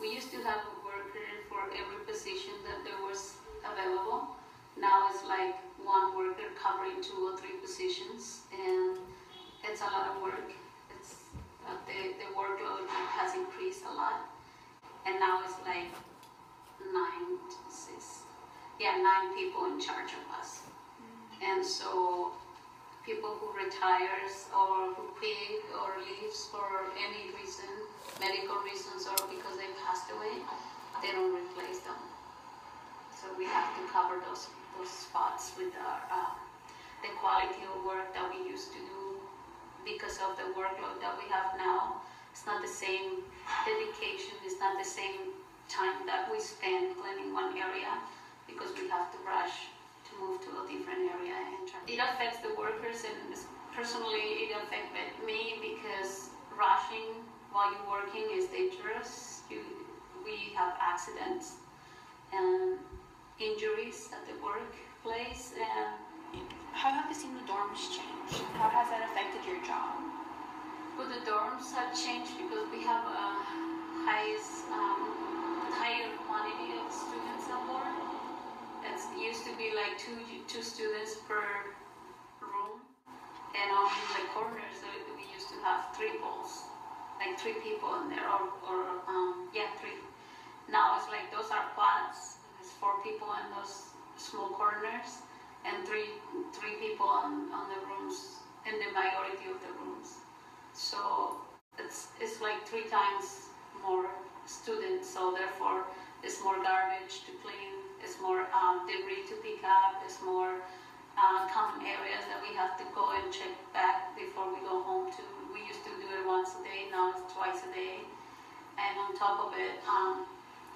We used to have a worker for every position that there was available. Now it's like one worker covering 2 or 3 positions, and it's a lot of work. It's the workload has increased a lot, and now it's like 9 people in charge of us. And so people who retires or who quit or leaves for any reason, medical reasons or because they passed away, they don't replace them. So we have to cover those spots with the quality of work that we used to do. Because of the workload that we have now, it's not the same dedication, it's not the same time that we spend cleaning one area, because we have to rush to move to a different area. And it affects the workers, and personally it affected me because rushing while you're working is dangerous. We have accidents and injuries at the workplace. And how have you seen the dorms change? How has that affected your job? Well, the dorms have changed because we have a higher quantity of students on board. It used to be like two students per room, and on the corners we used to have triples, like 3 people in there, or 3. Now it's like those are quads. There's 4 people in those small corners, and three people on the rooms, in the majority of the rooms. So it's like 3 times more students, so therefore it's more garbage to clean, it's more debris to pick up, it's more common areas that we have to go and check back before we go home to. We used to do it once a day, now it's twice a day. And on top of it,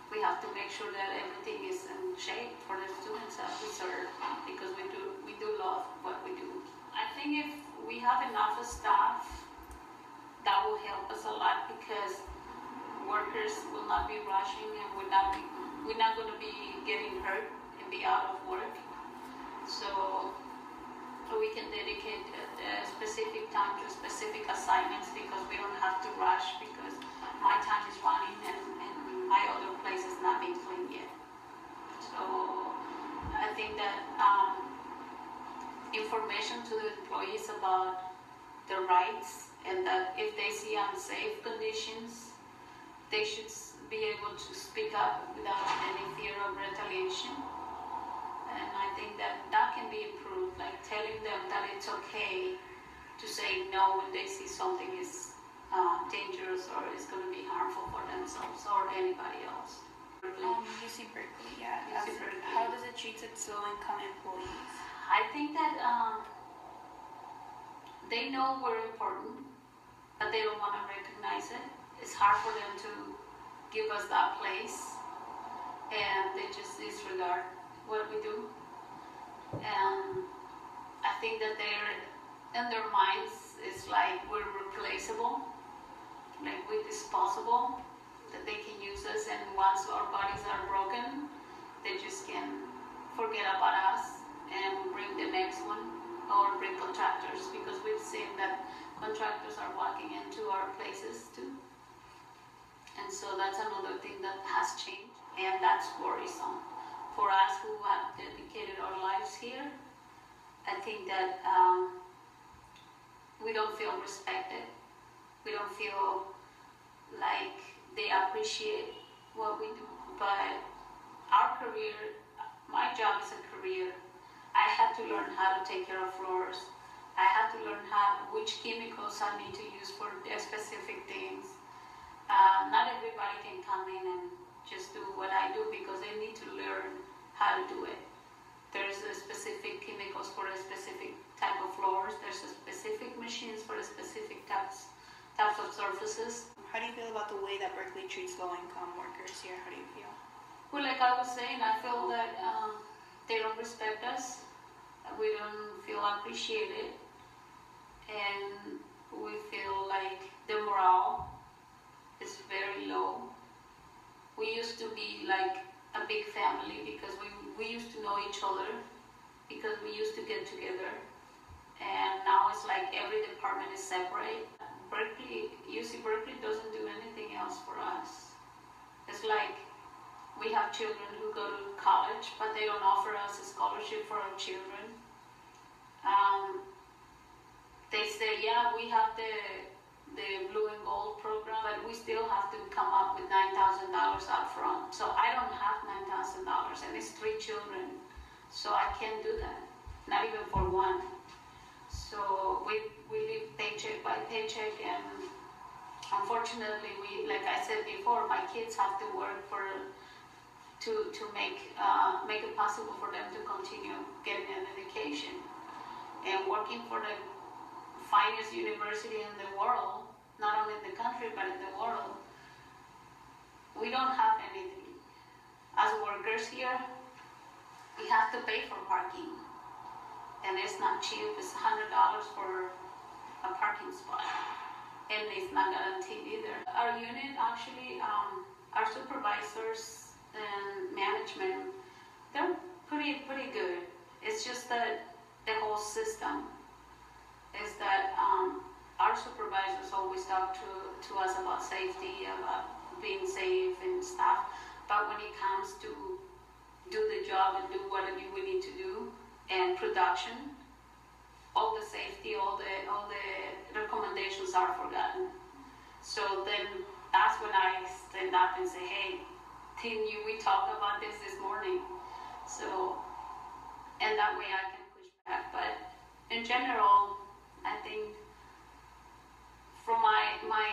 we have to make sure that everything is in shape for the students that we serve, because we do love what we do. I think if we have enough staff, that will help us a lot, because workers will not be rushing, and we're not going to be getting hurt and be out of work. So we can dedicate a specific time to specific assignments, because we don't have to rush, because my time is running and my other place is not being cleaned yet. So I think that information to the employees about their rights, and that if they see unsafe conditions, they should be able to speak up without any fear of retaliation. And I think that can be improved, like telling them that it's okay to say no when they see something is dangerous or is going to be harmful for themselves or anybody else. UC-BERKELEY, yeah. UC-BERKELEY. How does it treat its low-income employees? I think that they know we're important, but they don't want to recognize it. It's hard for them to give us that place, and they just disregard what we do. And I think that in their minds, it's like we're replaceable, like we're disposable, that they can use us, and once our bodies are broken, they just can forget about us and bring the next one, or bring contractors, because we've seen that contractors are walking into our places too. And so that's another thing that has changed, and that's worrisome. For us who have dedicated our lives here, I think that we don't feel respected. We don't feel like they appreciate what we do. But our career, my job is a career. I had to learn how to take care of floors. I had to learn which chemicals I need to use for specific things. Not everybody can come in and just do what I do, because they need to learn how to do it. There's a specific chemicals for a specific type of floors. There's a specific machines for a specific types of surfaces. How do you feel about the way that Berkeley treats low-income workers here? How do you feel? Well, like I was saying, I feel that they don't respect us. We don't feel appreciated, and we feel like the morale is very low. We used to be like a big family, because we used to know each other, because we used to get together. And now it's like every department is separate. UC-BERKELEY doesn't do anything else for us. It's like we have children who go to college, but they don't offer us a scholarship for our children. They say, yeah, we have the blue and gold program, but we still have to come up with $9,000 up front. So I don't have $9,000, and it's 3 children. So I can't do that, not even for one. So we live paycheck by paycheck, and unfortunately, like I said before, my kids have to work to make it possible for them to continue getting an education. And working for the finest university in the world, not only in the country but in the world, we don't have anything. As workers here, we have to pay for parking, and it's not cheap. It's $100 for a parking spot, and it's not guaranteed either. Our unit actually, our supervisors and management, they're pretty good. It's just that the whole system is that our supervisors always talk to us about safety, about being safe and stuff, but when it comes to do the job and do what we need to do, and production, all the safety, all the recommendations are forgotten. So then that's when I stand up and say, hey, team, we talked about this morning. So, and that way I can push back. But in general, I think from my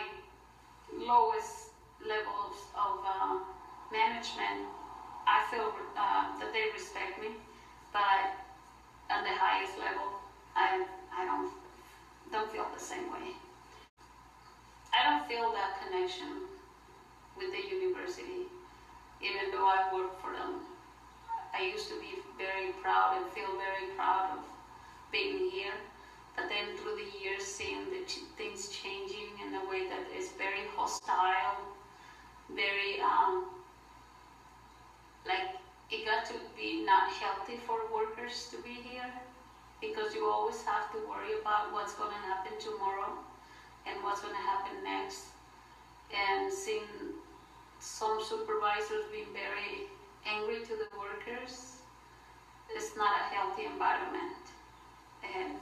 lowest levels of management, I feel that they respect me, but at the highest level, I don't feel the same way. I don't feel that connection with the university, even though I work for them. I used to be very proud and feel very proud of being here. But then through the years, seeing the things changing in a way that is very hostile, very, like, it got to be not healthy for workers to be here, because you always have to worry about what's going to happen tomorrow and what's going to happen next. And seeing some supervisors being very angry to the workers, it's not a healthy environment. And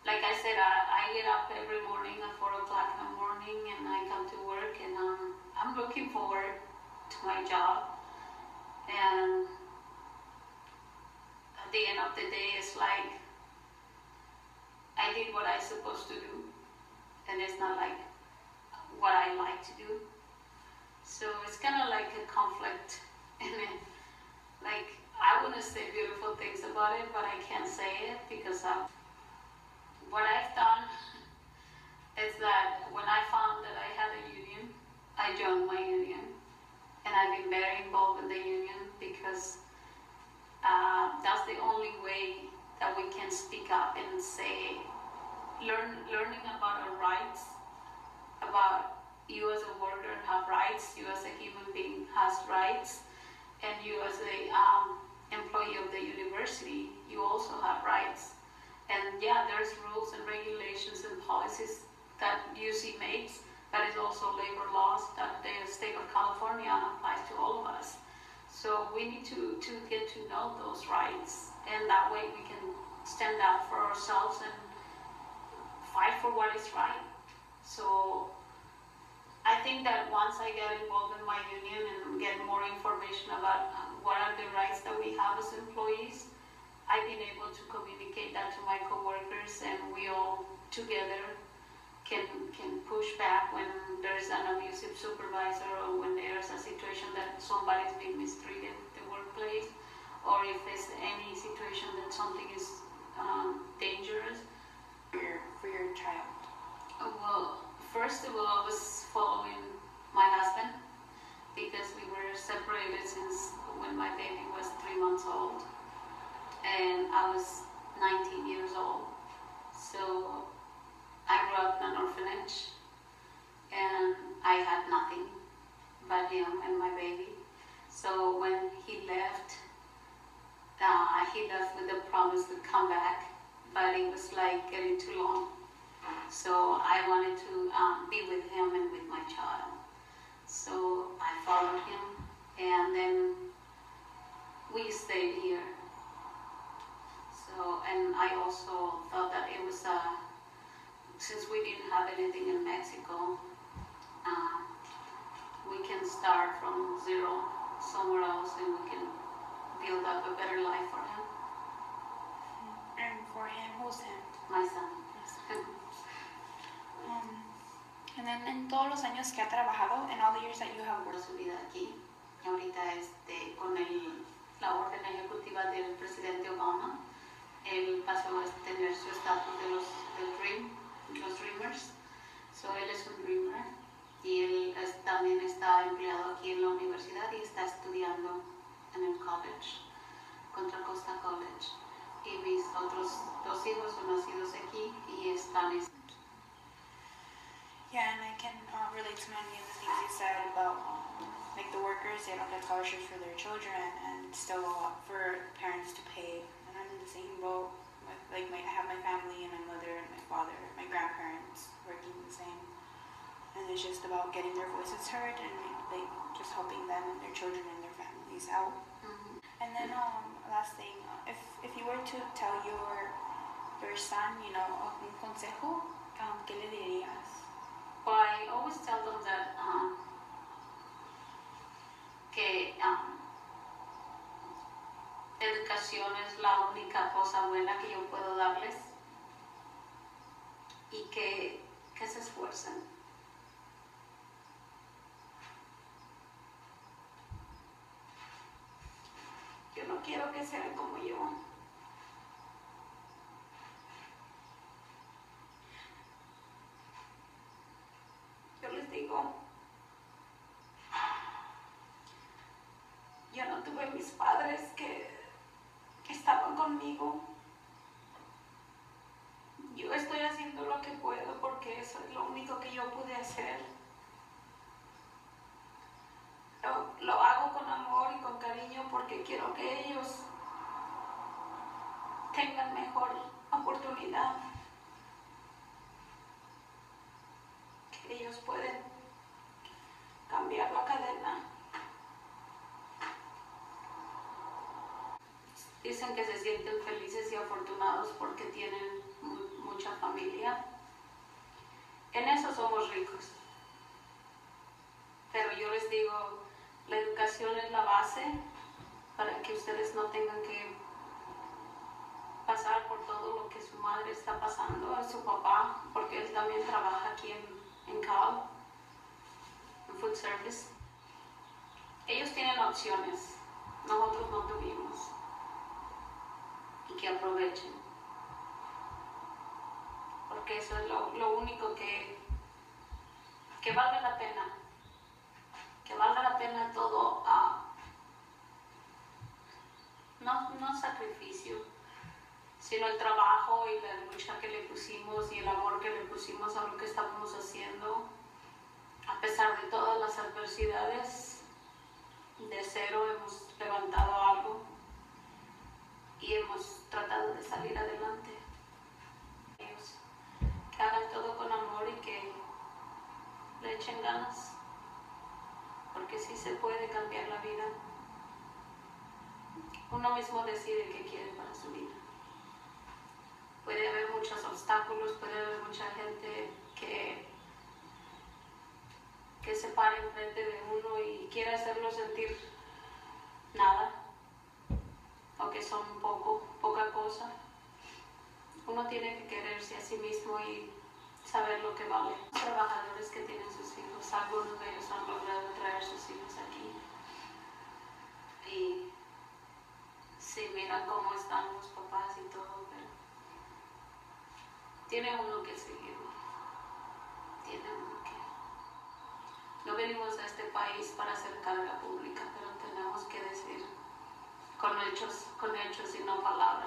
like I said, I get up every morning at 4 o'clock in the morning, and I come to work, and I'm looking forward to my job. And at the end of the day, it's like I did what I'm supposed to do, and it's not like what I like to do. So it's kind of like a conflict, and then, like, I want to say beautiful things about it, but I can't say it because what I've done is that when I found that I had a union, I joined my union, and I've been very involved in the union because that's the only way that we can speak up and say, learning about our rights, about you as a worker have rights, you as a human being has rights, and you as a employee of the university, you also have rights. And yeah, there's rules and regulations and policies that UC makes, but it's also labor laws that the state of California applies to all of us. So we need to get to know those rights, and that way we can stand up for ourselves and fight for what is right. So I think that once I get involved in my union and get more information about what are the rights that we have as employees, I've been able to communicate that to my coworkers, and we all together can push back when there's an abusive supervisor, or when there's a situation that somebody's being mistreated in the workplace, or if there's any situation that something is dangerous. For your child? Well, first of all, I was following my husband because we were separated since when my baby was 3 months old. And I was 19 years old. So I grew up in an orphanage, and I had nothing but him and my baby. So when he left with the promise to come back, but it was like getting too long. So I wanted to be with him and with my child. So I followed him, and then we stayed here. So, and I also thought that it was, since we didn't have anything in Mexico, we can start from zero somewhere else, and we can build up a better life for him. And for him, who's him? My son. And then en todos los años que ha trabajado, in all the years that you have Por worked, su vida aquí, ahorita con la orden ejecutiva del presidente Obama, él pasó a tener su estatus de los Dreamers. So él es un Dreamer y él también está empleado aquí en la universidad y está estudiando en el college, Contra Costa College. Y mis otros 2 hijos son nacidos aquí y están. yeah, and I can relate to many of the things you said about like the workers, they don't get scholarships for their children, and still for parents to pay. And I'm in the same boat. Like I have my family and my mother and my father, my grandparents working the same, and it's just about getting their voices heard and like just helping them and their children and their families out. Mm-hmm. And then last thing, if you were to tell your son, you know, un consejo, ¿qué le dirías? Well, I always tell them that que educación es la única cosa buena que yo puedo darles y que se esfuercen. Yo no quiero que sean como yo. Yo les digo, yo no tuve mis padres que estaban conmigo. Yo estoy haciendo lo que puedo porque eso es lo único que yo pude hacer. Lo hago con amor y con cariño porque quiero que ellos tengan mejor oportunidad. Que ellos pueden cambiar la cadena. Dicen que se sienten felices y afortunados porque tienen mucha familia. En eso somos ricos. Pero yo les digo, la educación es la base para que ustedes no tengan que pasar por todo lo que su madre está pasando, a su papá, porque él también trabaja aquí en Cal, en Food Service. Ellos tienen opciones, nosotros no tuvimos. Y que aprovechen. Porque eso es lo único que valga la pena. Que valga la pena todo, no sacrificio, sino el trabajo y la lucha que le pusimos y el amor que le pusimos a lo que estábamos haciendo. A pesar de todas las adversidades, de cero hemos levantado algo y hemos tratado de salir adelante. Ellos, que hagan todo con amor y que le echen ganas, porque sí se puede cambiar la vida. Uno mismo decide qué quiere para su vida. Puede haber muchos obstáculos, puede haber mucha gente que se pare enfrente de uno y quiere hacerlo sentir nada, o que son poca cosa. Uno tiene que quererse a sí mismo y saber lo que vale. Los trabajadores que tienen sus hijos, algunos de ellos han logrado traer sus hijos aquí. Y sí, miran cómo están los papás y todo, pero tiene uno que seguir. Tiene uno que... No venimos a este país para hacer carga pública, pero tenemos que decir con hechos y no palabras.